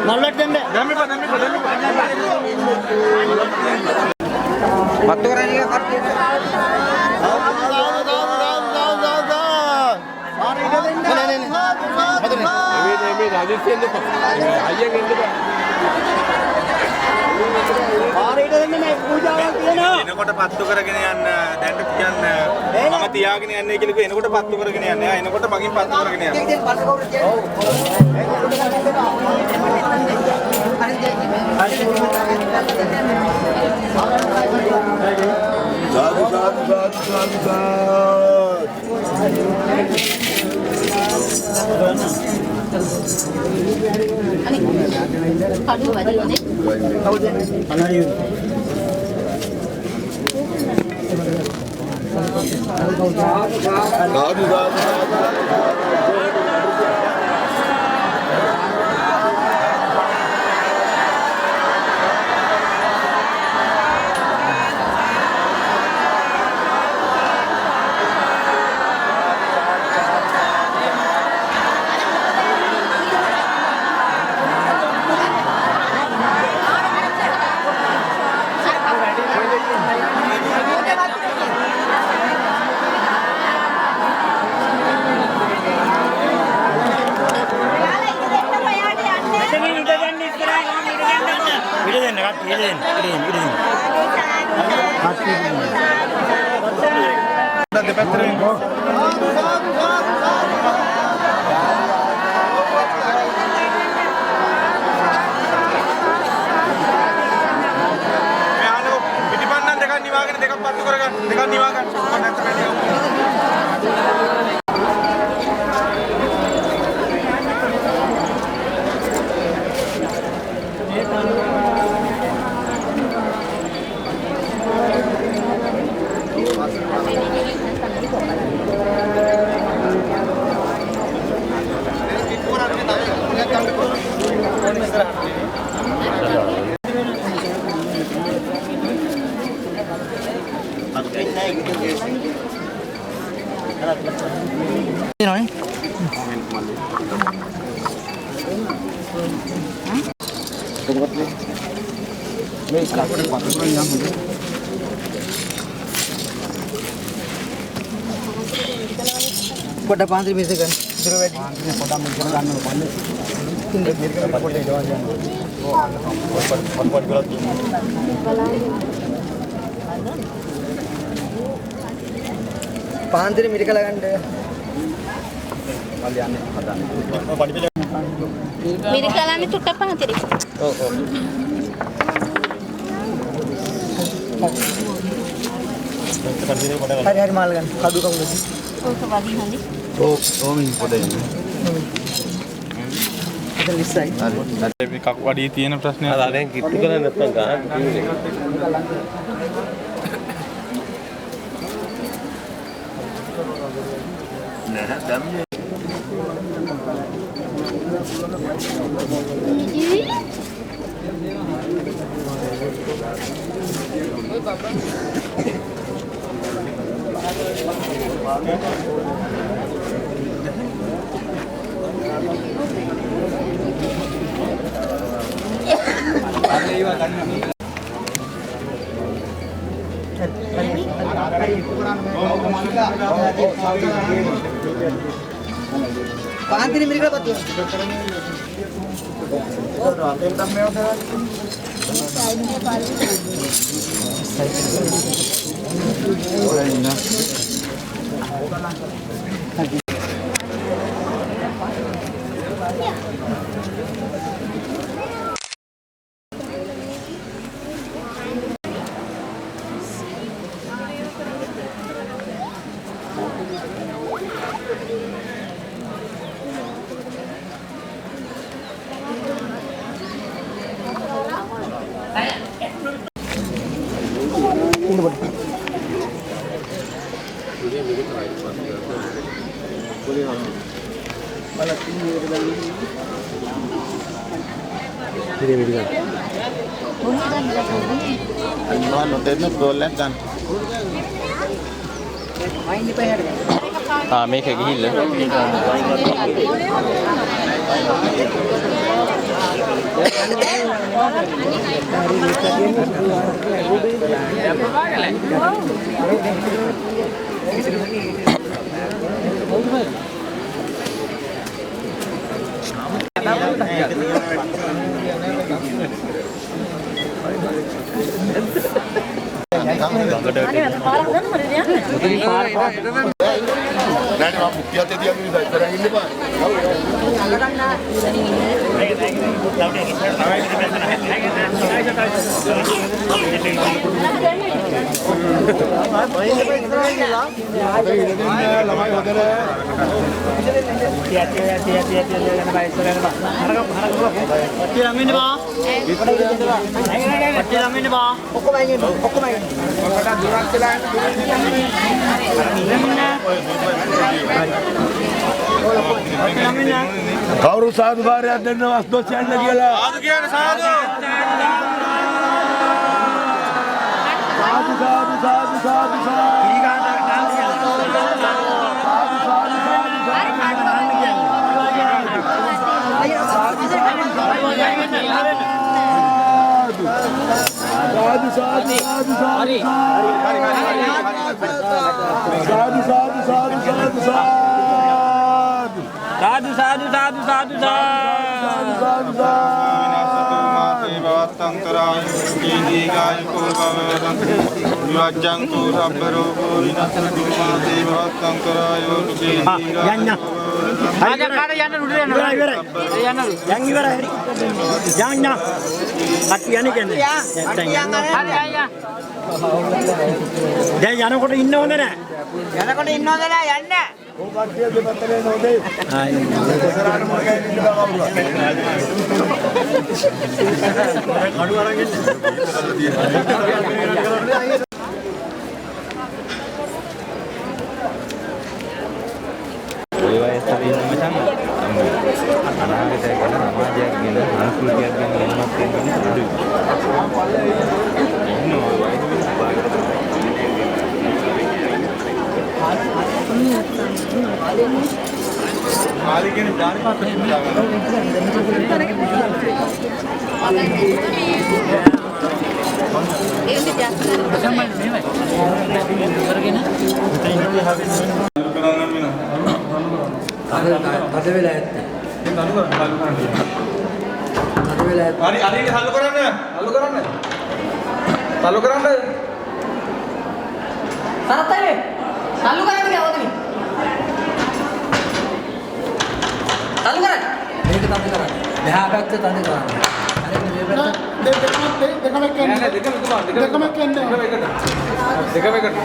මල්ලට දෙන්න. දැම්මේ පත්තු කරන්නේ කට්ටියට. මේ රාජිත්යෙන් දෙපා. අයියෙන් එන්න බෑ. ආරේට දෙන්න මේ පූජාවක් තියෙනවා. එනකොට පත්තු කරගෙන යන්න දැන් කියන්නේ මම තියාගෙන යන්නේ කියලා කිව්ව එනකොට පත්තු කරගෙන යන්නේ. එනකොට මගින් පත්තු කරගෙන යන්න. පොඩ පාන්දර මිස ගන්න. ඉතර වැඩි. පොඩ මුගන ගන්න ඕන. ඉන්නේ මේක පොඩ ජවා ගන්න. පොඩ කරලා පාන්දර මිරිකලා ගන්න. මල්ලි යන්නේ හදන්නේ. පඩි පිළ මිරිකලානේ තුට්ට පාන්දරේ. ඔව් ඔව්. හරි හරි මාල් ගන්න. කඩු කවුද? ඕක වදී හොඳයි. ඕමින් පොඩේ. ඉතින් ලිස්සයි. හරි. මේ කක්වඩියේ තියෙන ප්‍රශ්නය අර දැන් කිට්ටු කරන්නේ නැත්නම් ගාන කිව්වේ. නෑ දැම්මේ. ඔය බබා පාන්තිරි මිරිකලා පත්තු. මේක ගිහිල්ලා කවුරු සාදුකාරයක් දෙන්නවස් දොස් යන්න කියලා සාදු කියන සාදු සාදු සාදු සාදු සාදු යනකොට ඉන්නවද නෑ යනකොට ඉන්නවද නෑ යන්න ඕ කට්ටිය දෙපැත්තේ නෝදේ ආයි ඉස්සරහට මොකද ඉන්න කවුරුද කඩු අරන් ඉන්න ඔය වයසට ඉන්න මචං අනාගතය ගැන සමාජයක් ගැන සංස්කෘතියක් ගැන දැනුමක් තියෙන අඩුයි. ආලි කියන දාන පාත්‍රය අද වෙලා ඇත්තේ. හරි හරි හල්ලු කරන්න. හල්ලු කරන්න. හල්ලු කරන්න. තරතේ. හල්ලු කරන්න ගියා තල්ලු කරන්න. මේක තල්ලු කරන්න. මෙහා පැත්ත තල්ලු කරන්න. අර මේ පැත්ත දෙකම එක්කන්නේ. දෙකම එක්කන්නේ. දෙකම එකට.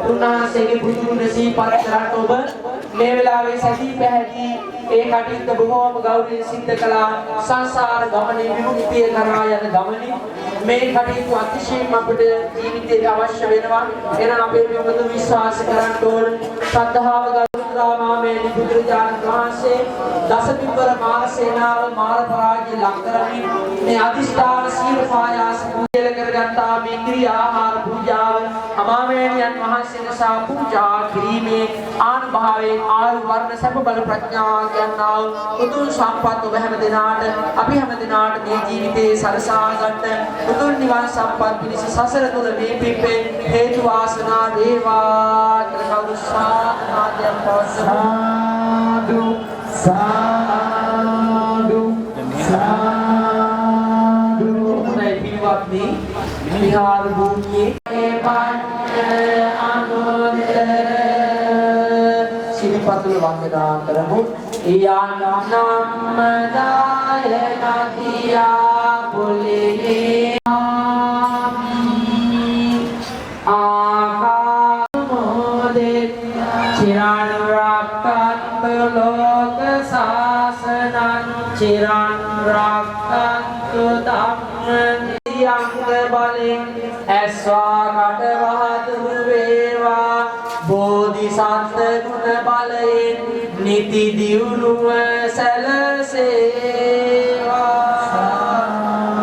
උන්වහන්සේගේ බුදුගුණ සිහිපත් කරන්න ඔබ මේ වෙලාවේ සැදී පැහැදී ඒ කටයුත්ත බොහෝම ගෞරවයෙන් සිද්ධ කළා. සංසාර ගමනේ විමුක්තිය කරා යන ගමනේ මේ කටයුතු අතිශයින්ම අපිට ජීවිතයට අවශ්‍ය වෙනවා. එනම් අපේ මෙවුදු විශ්වාස කරන්න ඕන ශ්‍රද්ධාව ගෞරවමාමේ බුදුරජාණන් වහන්සේ දසපිපර මාර සේනාව මාර පරාජය ලක් කරමින් මේ අදිෂ්ඨාන සීල පායාස කුසල කරගත්තා මේ ක්‍රියා ආහාර පූජාව අමාමේනියන් වහන්සේට සා පූජා කිරීමේ ආනුභාවයෙන් ආයු වර්ණ සැප බල ප්‍රඥා කියනා උතුම් සම්පත් ඔබ හැම දිනාට අපි හැම දිනාට මේ ජීවිතේ සරසා ගන්න උතුම් නිවන් සම්පත් පිණිස සසර තුල මේ පිපේ හේතු වාසනා වේවා කියලා කවුරු සානාදයක් පවසමු. සාදු සාදු විහාර භූමියේ සිරිපතුල වන්දනා කරමු. යන්නම් දායකතියා පුලිනේ ආකාමෝදේ චිරාණ රක්ඛන්තු ලෝක සාසනං චිරාණ රක්ඛන්තු ධම්මං යංග බලෙන් ඇස්වා කටවහතුරු වේවා බෝධිසත්ව ගුණ බලයෙන් නිති දියුණුව සැලසේවා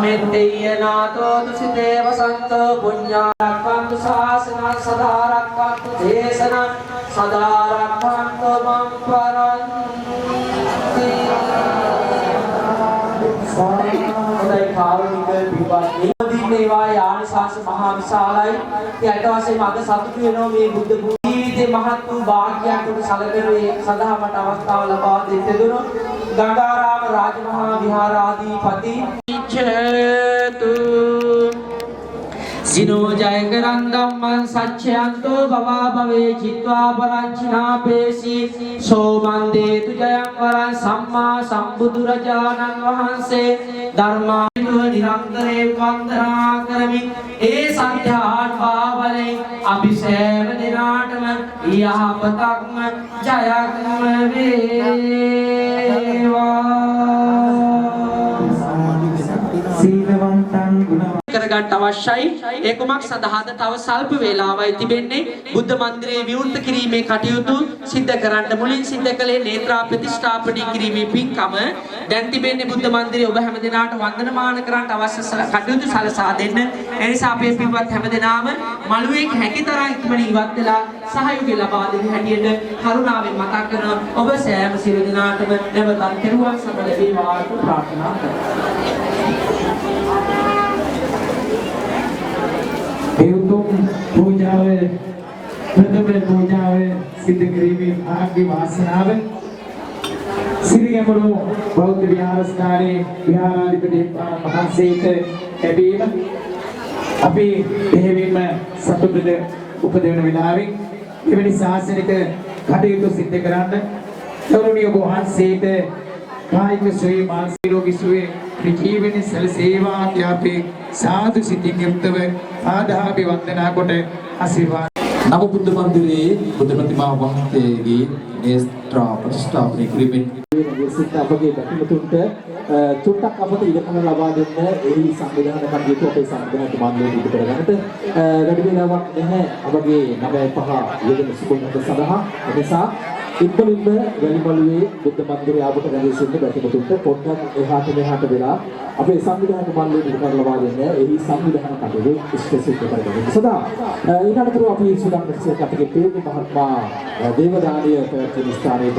මෙත්තේය නාතෝ දුසිතේව සන්තෝ පුඤ්ඤාරක්ඛන්තු ශාසනං සදා රක්ඛන්තු දේශනං සදා රක්ඛන්තු මං පරන්ති සාරයි කාරුණික විපත්ති මේවා යානිසංස මහා විශාලයි. ඊට පස්සේ මග සතුටු වෙනවා මේ බුද්ධ ජීවිතේ මහත් වූ වාග්යයක් උඩ සැලකෙන්නේ සදා මට අවස්ථාව ලබා දෙන්න දුණු ගංගාරාම රාජමහා විහාරාධිපති චේතු සිනෝ ජයකරන් ධම්මං සච්ඡයන්තෝ භවා භවේ චිත්වා පරංචිනාපේසි සෝමන්දේතු ජයං වරං සම්මා සම්බුදුරජාණන් වහන්සේ ධර්මානුව නිරන්තරේ වන්දනා කරමි. ඒ සත්‍යාන් පාවලේ අපි සෑම දිනාටම යහපතක්ම ජයක්ම වේවා. සීලවන්තං ගුණවන්තං කරගන්න අවශ්‍යයි. ඒ කුමක් සඳහාද? තව සල්ප වේලාවයි තිබෙන්නේ. බුද්ධ මන්දිරයේ විවෘත කිරීමේ කටයුතු සිද්ධ කරන්න මුලින් සිද්ධ කළේ නේත්‍රා ප්‍රතිෂ්ඨාපනය කිරීමේ පින්කම. දැන් තිබෙන්නේ බුද්ධ මන්දිරයේ ඔබ හැම දිනාට වන්දනමාන කරන්න අවශ්‍ය කටයුතු සලසා දෙන්න. ඒ නිසා අපේ පින්වත් හැම දිනාම මළුවේ හැකිතරම් ඉක්මනින් ඉවත් වෙලා සහයෝගය ලබා දෙන හැටියට කරුණාවෙන් මතක් කරන ඔබ සෑම සියලු දිනාටම නැවතත් කෙරුවන් සමග වේවා ප්‍රාර්ථනා කරනවා. देवतुम पूजावे प्रथम पूजावे सिद्ध करीबी भाग्य वासनावे श्री गमनो बौद्ध विहार स्थाने विहाराधिपति महासेत एबीम अपि देवीम सतुबद उपदेवन विलावे එවැනි ශාසනික කටයුතු සිද්ධ කරන්න තරුණිය වහන්සේට කායික සුවේ මානසික රෝගී සුවේ ජීවන සැලසේවා ත්‍යාපේ साधु सिद्धिं युक्तव आधापि वंदना කොට आशीर्वाद නව බුද්ධ මන්දිරයේ බුද්ධ ප්‍රතිමා වහන්සේගේ නේත්‍රා ප්‍රතිෂ්ඨාපනය කිරීමෙන් සිත අපගේ බැතිමතුන්ට චුට්ටක් අපට ඉඩකඩ ලබා දෙන්න එහි සංවිධානය කටයුතු අපේ සංවිධානයට මන්දිරය ඉදිරි කරගන්නට වැඩි වේලාවක් නැහැ අපගේ 9:05 යෙදෙන සුබුන්ත සඳහා එනිසා ඉක්මනින්ම වැලිමළුවේ බුද්ධ මන්දිරය ආපත රැඳී සිටින බැතිමතුන්ට පොඩ්ඩක් එහාට මෙහාට වෙලා අපේ සංවිධානය මණ්ඩලයට ඉදිරිපත් ලබා දෙන්නේ එහි සංවිධාන කටයුතු ස්පෙસિෆික් කරගන්න. සදා ඊටතර අපි සුදම් ප්‍රතිශත අපගේ පේරි මහත්මයා දේවදානිය පැවැත්වෙන ස්ථානයේද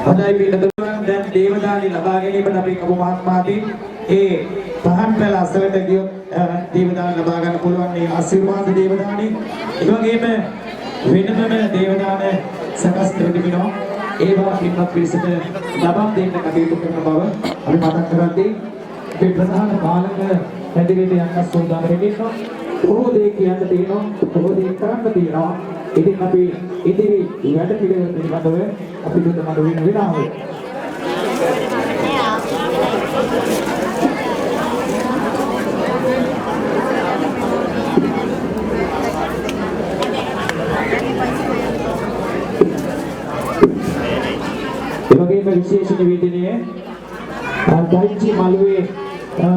හොඳයි පිටතට දැන් දේවදානි ලබා ගැනීමට අපි කපු මහත්මයාදී ඒ පහන් පෙළ අසලට ගියොත් දේවදාන ලබා ගන්න පුළුවන් මේ ආශිර්වාද දේවදානි. ඒ වගේම වෙනම දේවදාන සකස් කර තිබෙනවා. ඒවා පින්වත් පිරිසට ලබා දෙන්න කටයුතු කරන බව අපි මතක් කරද්දී අපේ ප්‍රධාන පාලක පැදිරියට යන්න සූදානම් වෙනවා. බොහෝ දේ කියන්න තියෙනවා, බොහෝ දේ කරන්න තියෙනවා. ඉතින් අපි ඉදිරි වැඩ පිළිවෙල පිළිබඳව අපි දුන්න මඩුවින් විනාම එවැගේම විශේෂ නිවේදනය දෛත්‍ය මළුවේ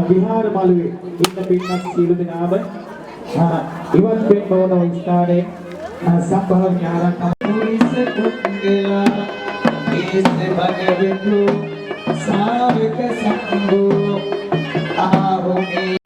විහාර මළුවේ ඉන්න පින්වත් සීල දෙනාම ඉවත් වෙන්න ඕන ස්ථානයේ සම්භාව්‍ය ආරක්ෂා පුරිස කුංගලා ඒස භගවතු සාවක සංඝෝ ආහෝමේ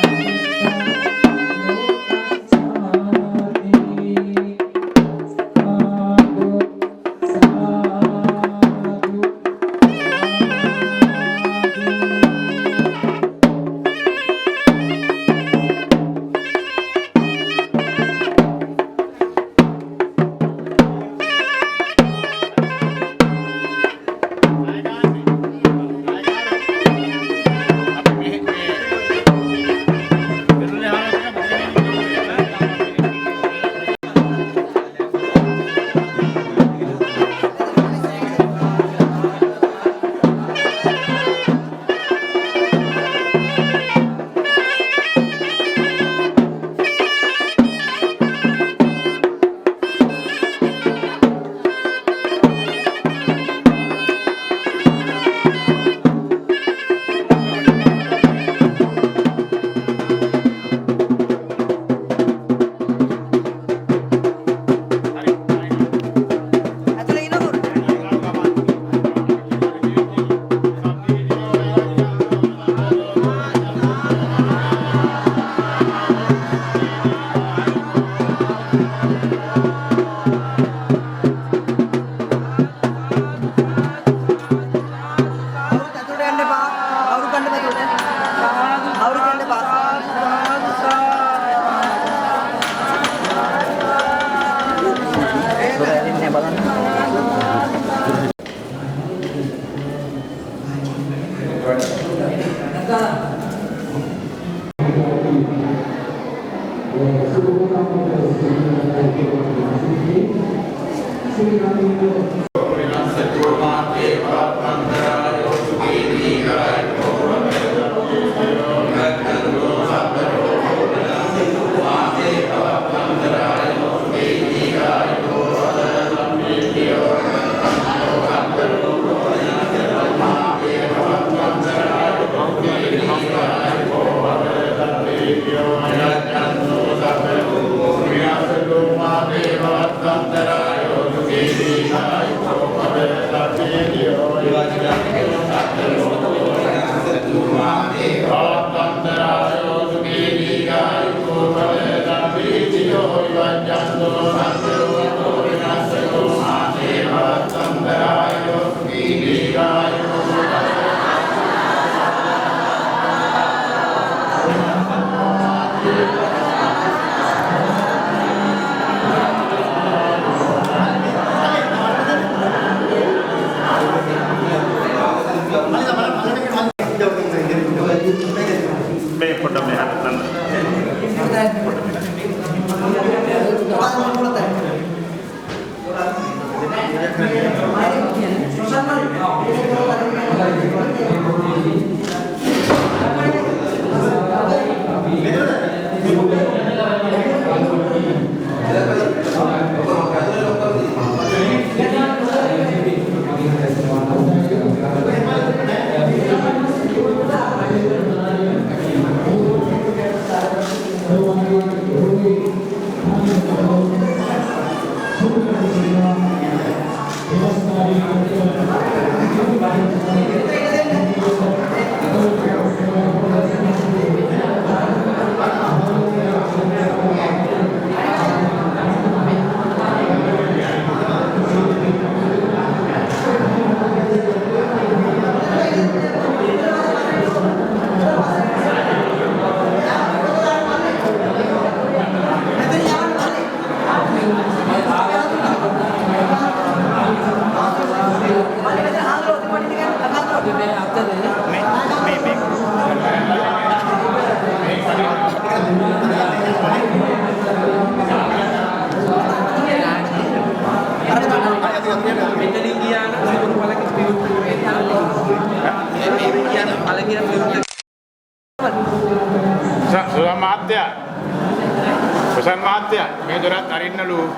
Pesan mahatya, may durat arin na lu.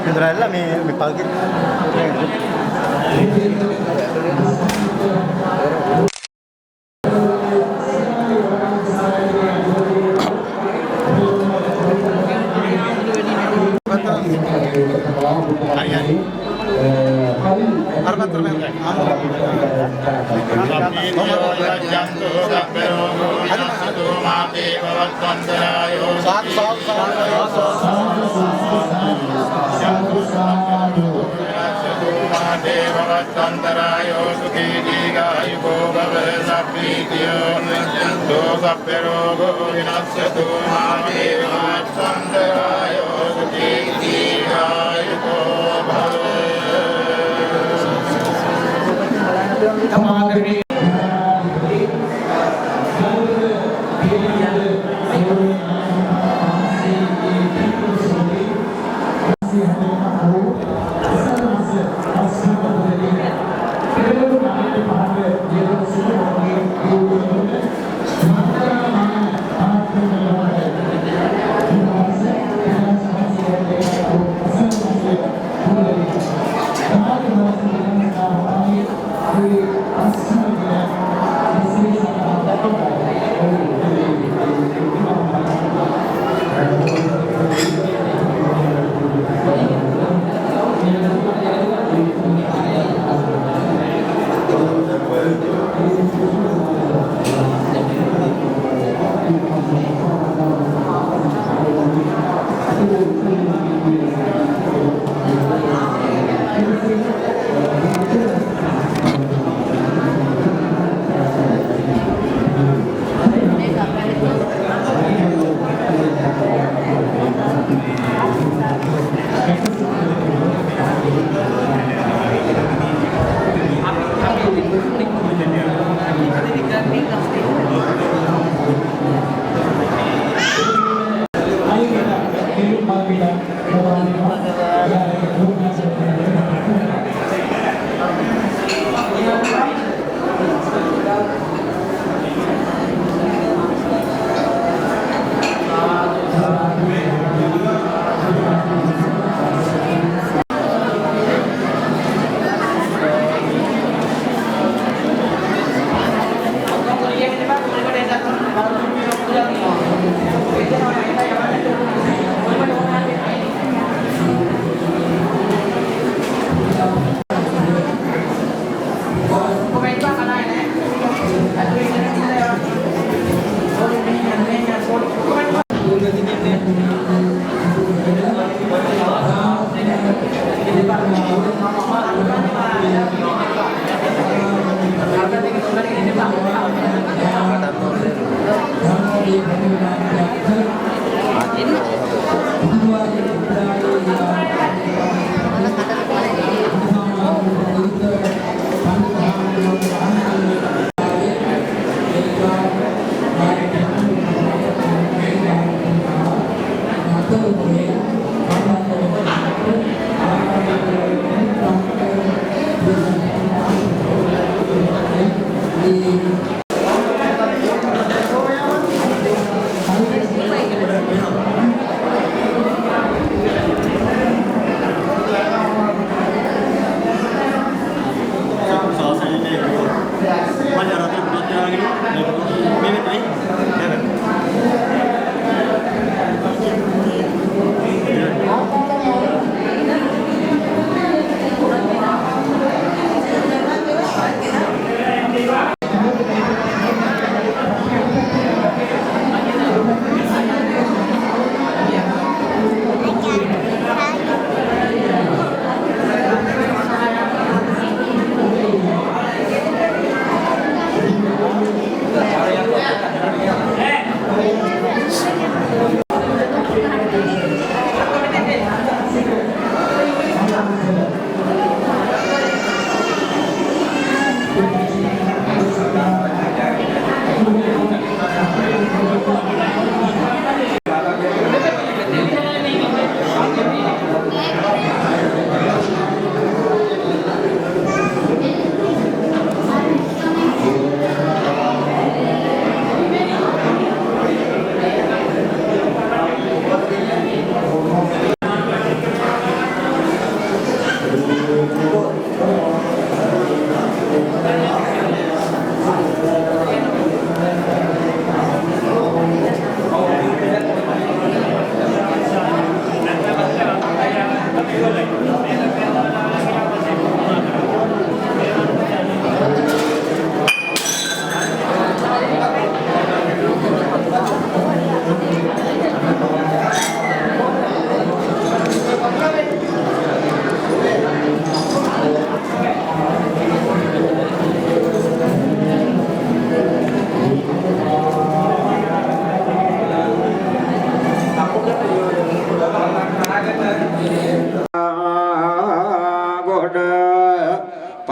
General lah, may pagit. Terima kasih.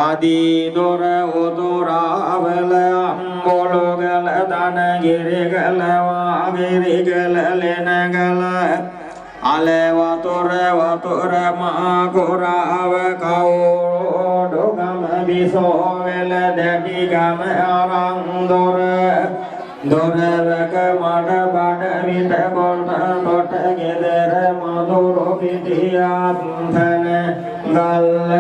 අදීදුර Uturawala අම්බොලොගල දනගිරිගල වාගිරිගල ලෙනගල අල වතුර වතුර මාකුරාව කවුඩුගම විසෝවෙල දැඩිගම අරන්දොර දොරවක මඩ බඩ විට කොට කොට ගෙදර මදුරු පිටියත් තන ගල්ල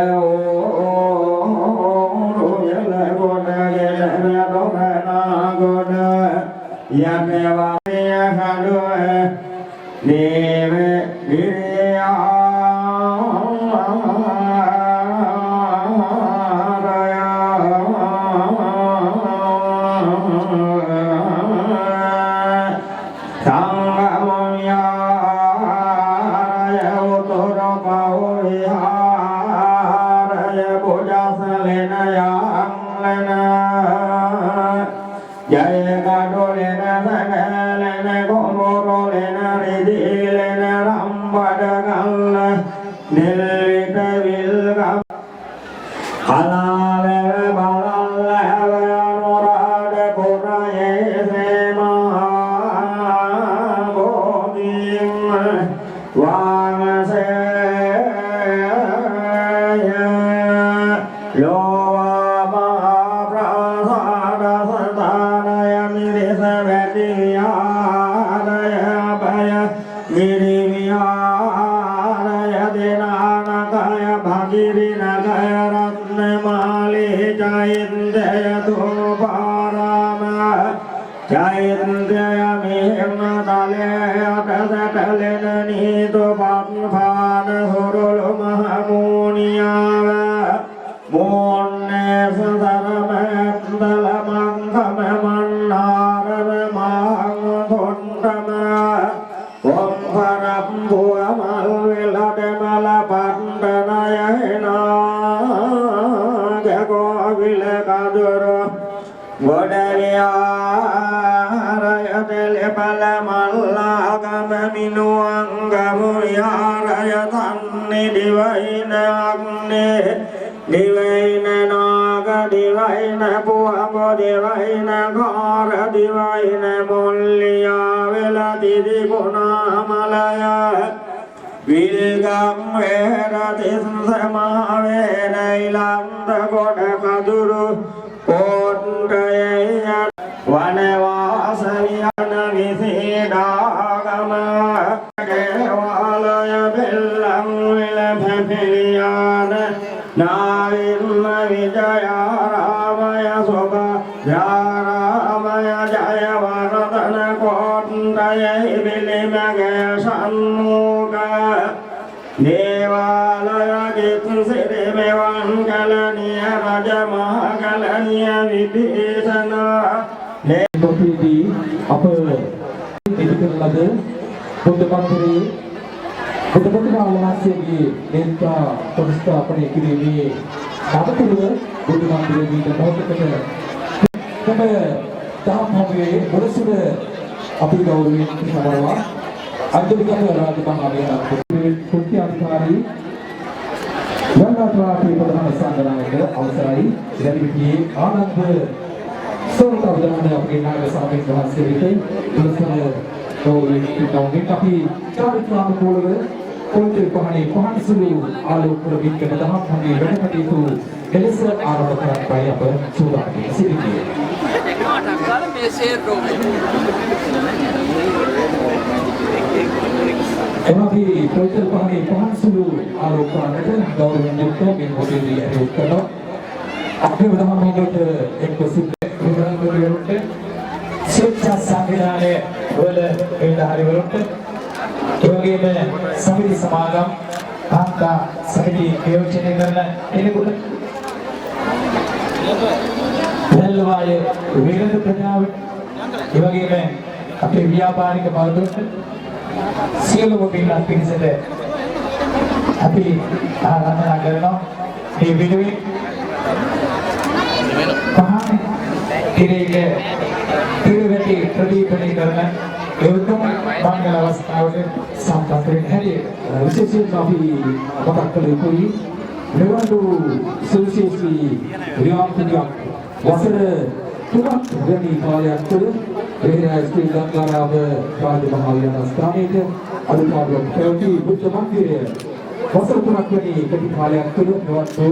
ඕරුයල ගොඩ ගෙදර දොරනා ගොඩ යකවාය හඩුව දේව ගිරියා මෙවන්දු සුවිශේෂී ක්‍රියාත්මකයක් වසර 3ක් වැනි කාලයක් තුළ බෙහෙර ශ්‍රී ලංකාරාම රාජමහාවිහාරස්ථානයේ අනුපාදක පැවති බුද්ධ මන්දිරය වසර 3ක් වැනි කෙටි කාලයක් තුළ මෙවන්දු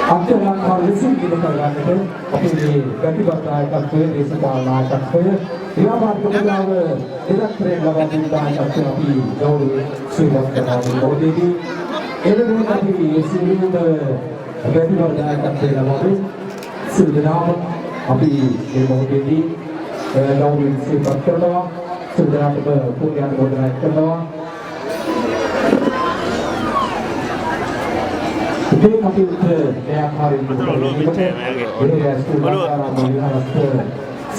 අත්‍යලංකාර ලෙසින් ඉදිරි කරගන්නට අපේ මේ ප්‍රතිබද්ධ ආයතනයේ දේශපාලන ආයතනයේ ව්‍යාපාරික ප්‍රතිලාභ දෙදක්තරේ ලබා දෙන දායකත්වය අපි ගෞරවයෙන් ශ්‍රී ලංකාවේ මොහොතේදී එළවෙන අපි සියලුම ප්‍රතිබද්ධ ආයතනයේ ලබා දෙන සිල්දනාම අපි මේ මොහොතේදී ගෞරවයෙන් ශ්‍රී කරනවා සිල්දනාමට පුණ්‍ය අනුමෝදනා කරනවා මේ කටයුත්ත මේ ආකාරයෙන්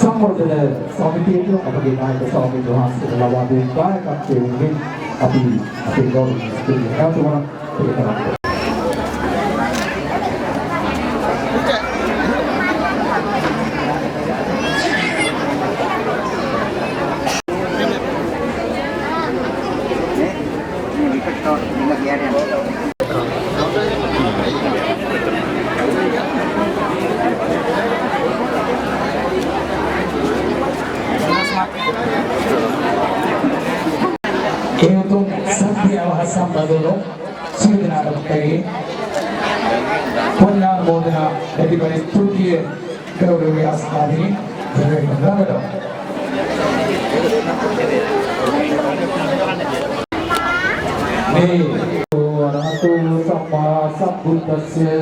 සම්වර්ධන සමිතියට අපගේ නායක ස්වාමීන් වහන්සේට ලබා දෙන දායකත්වයෙන් අපි අපේ ගෞරවනීය ස්තුතිවන්තවන පිළිගන්නවා. Untuk setiap hasam badolo sudah terkait punya modal dari baris Turki kerana asari dari negara. Arahato Samma Sambuddhassa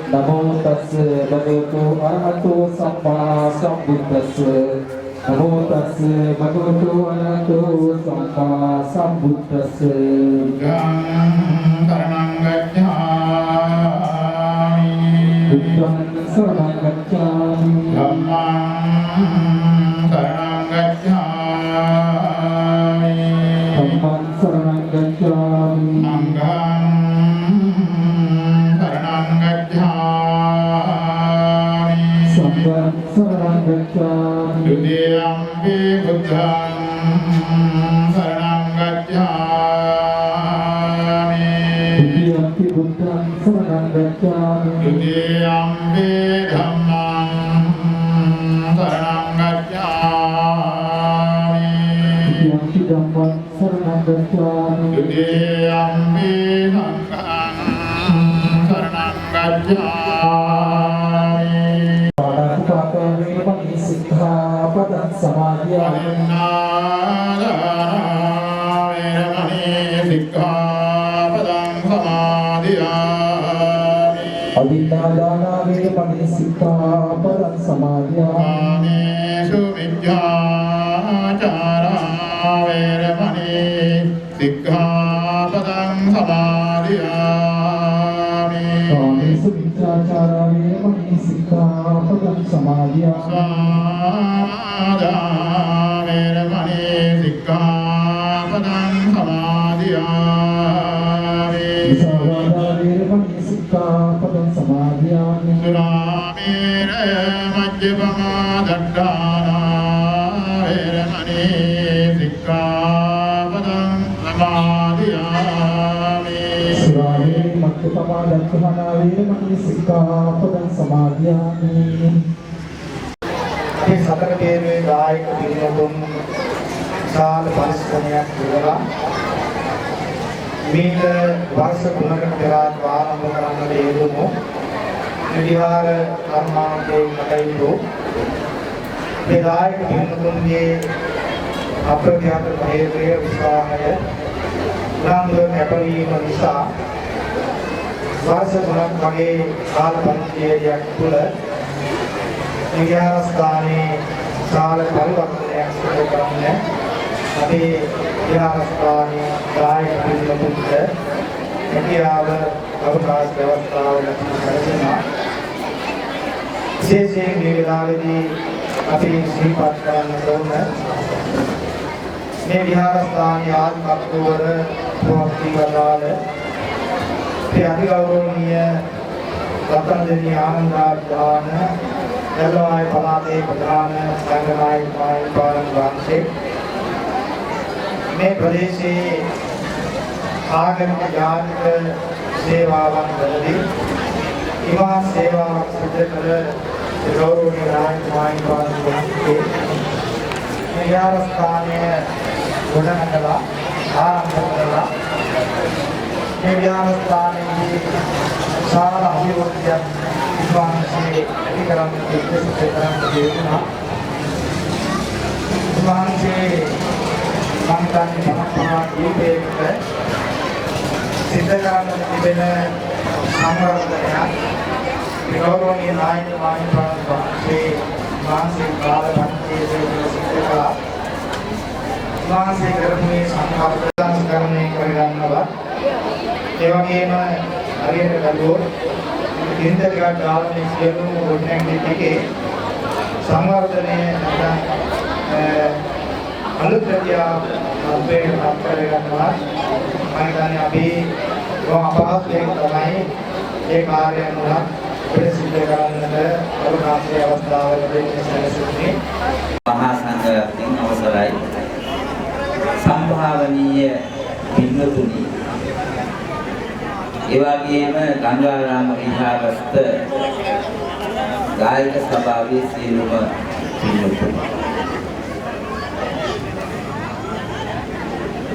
Namo Tassa Bhagavato Arahato Samma Sambuddhassa Namo Tassa Bhagavato Arahato Samma Sambuddhassa Saranang Gacchami Buddhang Saranang Gacchami Dhammang Saranang Gacchami Dhammang Saranang Gacchami Sanghang Saranang Gacchami Sanghang Saranang Gacchami Dutiyampi Buddhang Saranang Gacchami Dutiyampi Buddhang Saranang Gacchami Dutiyampi Dhammang Saranang Gacchami Dutiyampi Dhammang Saranang Gacchami Dutiyampi Sanghang Saranang Gacchami Padang Sikkhapadang Samadhiyami Adinadana Vedapani Sikkhapadang Samadhiyami Sumijjhācara Vedapani Sikkhapadang Samadhiyami Sumijjhācara Vedapani Sikkhapadang Samadhiyami Vedapani Sikkhapadang Samadhiyami Vedapani Sikkhapadang Samadhiyami Suramira Majjapama Daddhana Vedapani Sikkhapadang Samadhiyami Suramira Majjapama Daddhana Vedapani Sikkhapadang Samadhiyami මේ සතර තේරුවේ ගායක පිරිනොදුන් විශාල පරිශ්‍රමයක් ඉවරලා මේක වර්ෂ 3කට පෙර ආරම්භ කරන්නට යෙදුණු විහාර කර්මාන්තයේ කටයුතු මේ ගායක පිරිනොදුන්ගේ අප්‍රත්‍යක්ෂ ප්‍රේරය උත්සාහය උනන්දු කැපවීම නිසා වර්ෂ 3ක් වගේ කාල පරිච්ඡේදයක් තුළ විහාරස්ථානයේ කාල පරිවර්තනයක් සිදු කරන්නේ අපේ විහාරස්ථානයේ ගායක පිරිනොදුන්ට හැකියාව අවකාශ ව්‍යවස්ථාව ලැබෙනවා. විශේෂයෙන් මේ වෙලාවේදී අපි සිහිපත් කරන්න ඕන මේ විහාරස්ථානයේ ආත්මත්වවර ප්‍රවෘත්තිවල ඒ අතිගෞරවනීය රත්නදෙණිය ආනන්දාන එළවායි පළාතේ ප්‍රධාන සංඝනායක මහින්පාලන් වහන්සේ මේ ප්‍රදේශයේ ආගමික ජාතික සේවාවන් වලදී ඉමහා සේවාවක් සිදු කළ ගෞරවනීය රාජකුමාරී වහන්සේ විහාරස්ථානයේ ගොඩනගලා ආරම්භ කළා. මේ විහාරස්ථානයේ සාර අභිවෘද්ධියක් විශ්වාසයේ ඇතිකරන්න සිද්ධ කරන්න දෙන්නා. විශ්වාසයේ සම්පන්න සම්පූර්ණ දීපේකට සිද්ධ කරන්න තිබෙන සංවර්ධනයක් ගෞරවනීය නායක වහන්සේ මානසික කාලපන්තියේ සිද්ධ කළා. මානසික කර්මයේ සංවර්ධනය කරගන්නවා. ඒ වගේම හරියට ගලුවොත් ඉන්දරගත ගාමී සියලුම ගොඩනැගිලි ටිකේ සංවර්ධනය නැත්නම් අලුත් ප්‍රතිආ අපේ අපේ ගන්නවා. මම හිතන්නේ අපි අපහසුයෙන් තමයි ඒ කාර්යයන් උනත් ප්‍රසිද්ධ කරන්නට අවකාශයේ අවස්ථාවල දෙන්නේ සැලසෙන්නේ. මහා සංඝරත්නයන් අවසරයි. සම්භාවනීය පින්වතුනි, ඒ වගේම ගංගාරාම විහාරස්ථ ගායක සභාවේ සියලුම පින්වතුනි,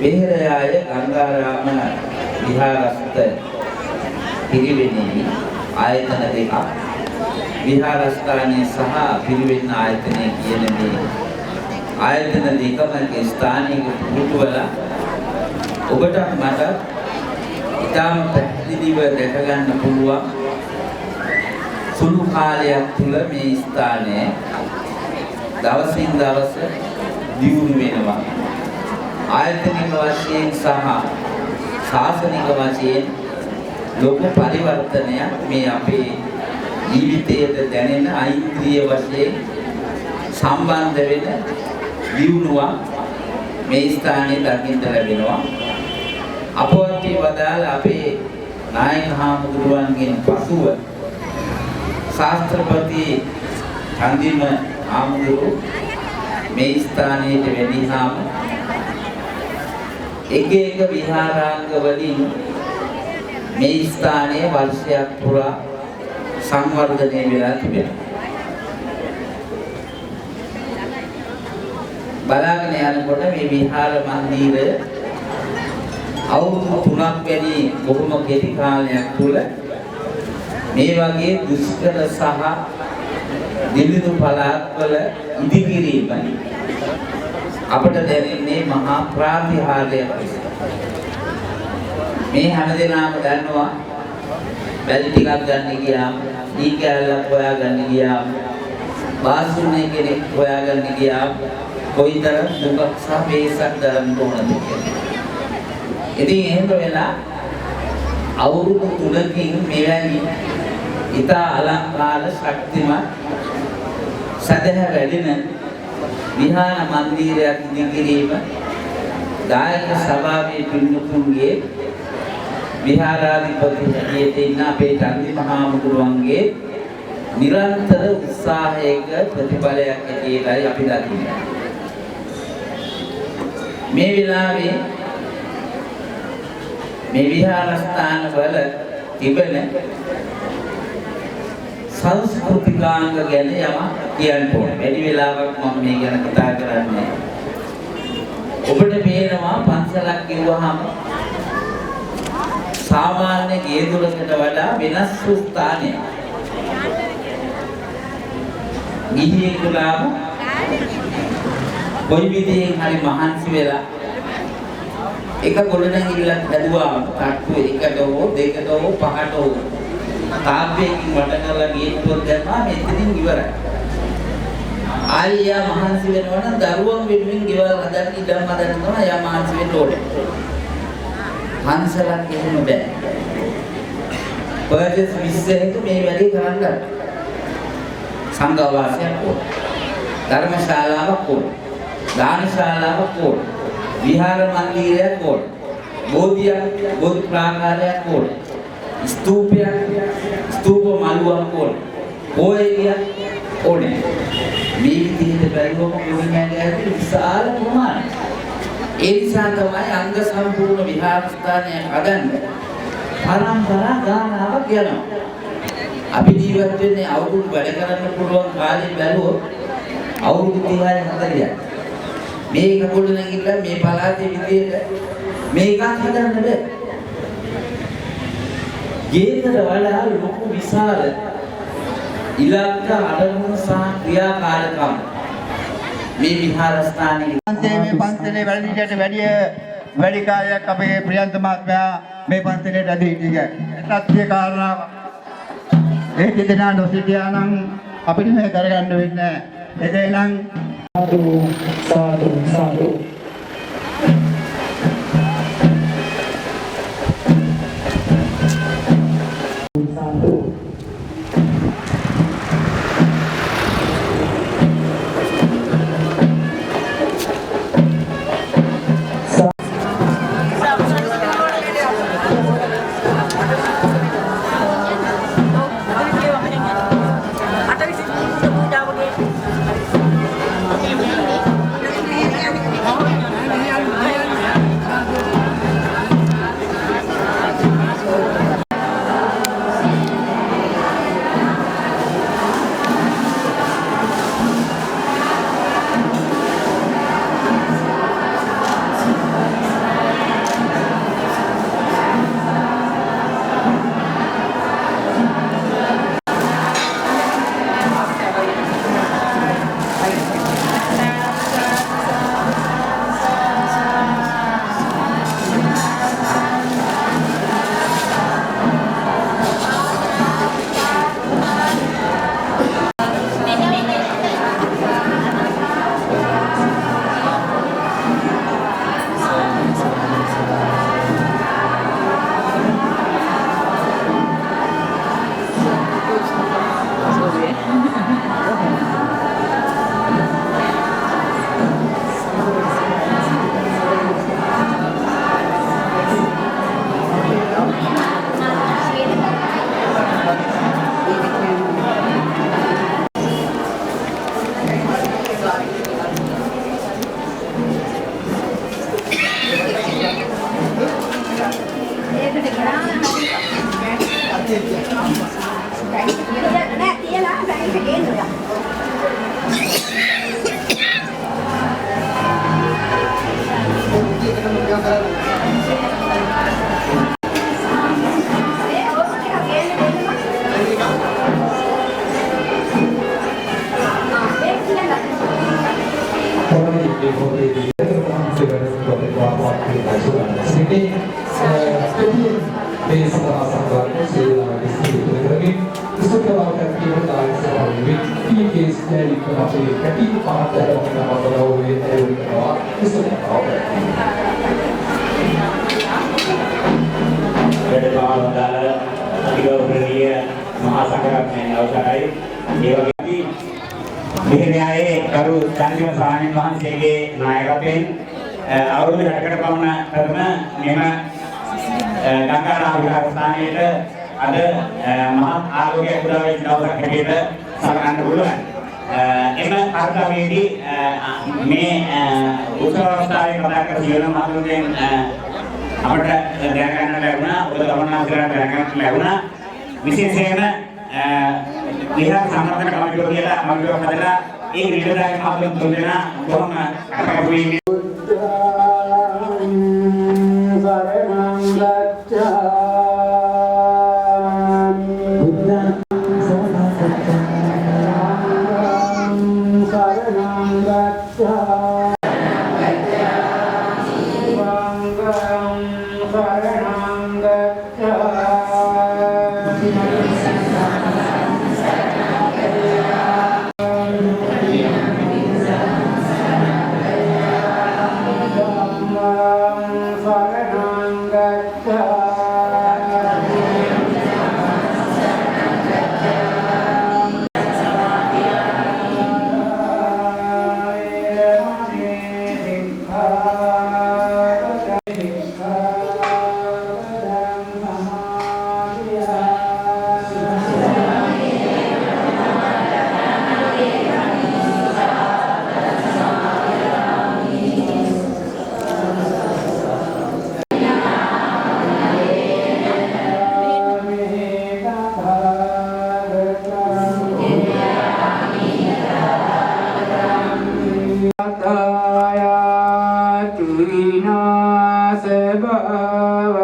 විහෙරයාය ගංගාරාම විහාරස්ථ පිරිවෙනේ ආයතන දෙකක්, විහාරස්ථානයේ සහ පිරිවෙන ආයතනයේ කියන මේ ආයතන දෙකම ස්ථානික පුරුවල ඔබට මට ඉතාම පැහැදිලිව දැක ගන්න පුළුවන් සුළු කාලයක් තුළ මේ ස්ථානය දවසින් දවස දියුණු වෙනවා. ආයතනික වශයෙන් සහ ශාසනික වශයෙන් ලොකු පරිවර්තනයක් මේ අපේ ජීවිතයට දැනෙන ඓන්ද්‍රිය වශයෙන් සම්බන්ධ වෙන දියුණුවක් මේ ස්ථානයේ දකින්න ලැබෙනවා. අපවත් වදාළ අපේ නායක හාමුදුරුවන්ගෙන් පසුව ශාස්ත්‍රපති චන්දිම හාමුදුරුවෝ මේ ස්ථානයට වැඩිහාම එක විහාරාංග වලින් මේ ස්ථානයේ වර්ෂයක් පුරා සංවර්ධනය වෙලා තිබෙනවා. බලාගෙන යනකොට මේ විහාර මන්දිරය අවුරුදු 3ක් වැඩි බොහොම කෙටි කාලයක් තුළ මේ වගේ දුෂ්කර සහ දිලිඳු පළාත්වල ඉදිකිරීම අපට දැනෙන්නේ මහා ප්‍රාතිහාර්යයක්. මේ හැමදෙනාම දන්නවා බැලි ටිකක් ගන්න ගියාම, දී කැලක් හොයා ගන්න ගියාම, බාස්ුනේ කෙනෙක් හොයා ගන්න ගියාම කොයිතරම් දුකක් සහ වේසක් දරන්න ඕනද කියලා. ඉතින් එහෙම වෙලා අවුරුදු 3කින් මෙවැනි ඉතා අලංකාර ශක්තිමත් සදහ වැඩෙන විහාර මන්දිරයක් ඉදිකිරීම දායක සභාවේ පින්තුන්ගේ විහාරාධිපති හැටියට ඉන්න අපේ චන්දි මහාමුදුරුවන්ගේ නිරන්තර උත්සාහයක ප්‍රතිඵලයක් ඇටියටයි අපි දකින්නේ. මේ වෙලාවේ මේ විහාරස්ථාන වල තිබෙන සංස්කෘතිකාංග ගැන යම කියන්න ඕනේ. වැඩි වෙලාවක් මම මේ ගැන කතා කරන්නේ. ඔබට පේනවා පන්සලක් කිව්වහම සාමාන්‍ය ගේ දොරකට වඩා වෙනස් වූ ස්ථානයක්. ගිහියෙකුලාම කොයි විදිහෙන් හරි මහන්සි වෙලා එක ගොඩනැගිල්ලක් හැදුවාම කට්ටු එකට හෝ දෙකට හෝ පහට හෝ තාප්පයකින් වට කරලා ගේට්ටුවක් දැම්මා මෙතනින් ඉවරයි. ආයියා මහන්සි වෙනවා නම් දරුවන් වෙනුවෙන් ගෙවල් හදන්න ඉඩම් හදන්න තමයි ආයා මහන්සි වෙන්න ඕනේ. පන්සලක් එහෙම බෑ. පර්චේස් 20ක මේ වැඩේ කරන්න සංඝවාසයක් ඕන. ධර්මශාලාවක් ඕන. දානශාලාවක් ඕන. විහාර මන්දිරයක් ඕන. බෝධි ප්‍රාකාරයක් ඕන. ස්තූපයක්, ස්තූප මළුවක් ඕන. පොයේලියක් ඕනේ. මේ විදිහට බැලුවම ගොඩනැගිලි විශාල ප්‍රමාණයක්. ඒ නිසා තමයි අංග සම්පූර්ණ විහාරස්ථානය හදන්න පරම්පරා ගානාවක් යනවා. අපි ජීවත් වෙන්නේ අවුරුදු වැඩ කරන්න පුළුවන් කාලේ බැලුවොත් අවුරුදු 30යි 40යි. මේක ගොඩනැගිල්ල මේ පළාතේ විදියට මේකක් හදන්න බෑ. ගේකට වඩා ලොකු විශාල ඉලක්ක අරමුණු සහ ක්‍රියාකාරකම් මේ විහාරස්ථානයේ මේ පන්සලේ වැඩිහිටියට වැඩි කාලයක් අපේ ප්‍රියන්ත මහත්මයා මේ පන්සලේ වැඩි හිටියේ. ඒකත් කාරණාව. ඒ දෙදෙනා නොසිටියා නම් අපිට මේ කරගන්න වෙන්නේ නැහැ. එදේනම් සාදු සාදු මෙහෙණියායේ කරු චන්දිම ස්වාමීන් වහන්සේගේ නායකත්වයෙන් අවුරුදු 60කට පමණ කරන මෙම ගංගාරාම විහාරස්ථානයේ අද මහත් ආලෝකයක් උදා වෙච්ච දවසක් හැටියට සලකන්න පුළුවන්. එම කාර්යවේදී මේ උත්සව අවස්ථාවේ කතා කර සියලු මහතුන්ගෙන් අපට දැනගන්න ලැබුණා, ඔබ ගමනාන්තරයට දැනගන්න ලැබුණා. විශේෂයෙන්ම විහාර සම්වර්ධන කමිටුව කියලා කමිටුවක් හදලා ඒ නිලධාරී මහතුන් තුන්දෙනා කොහොම කටපාඩම් සබාව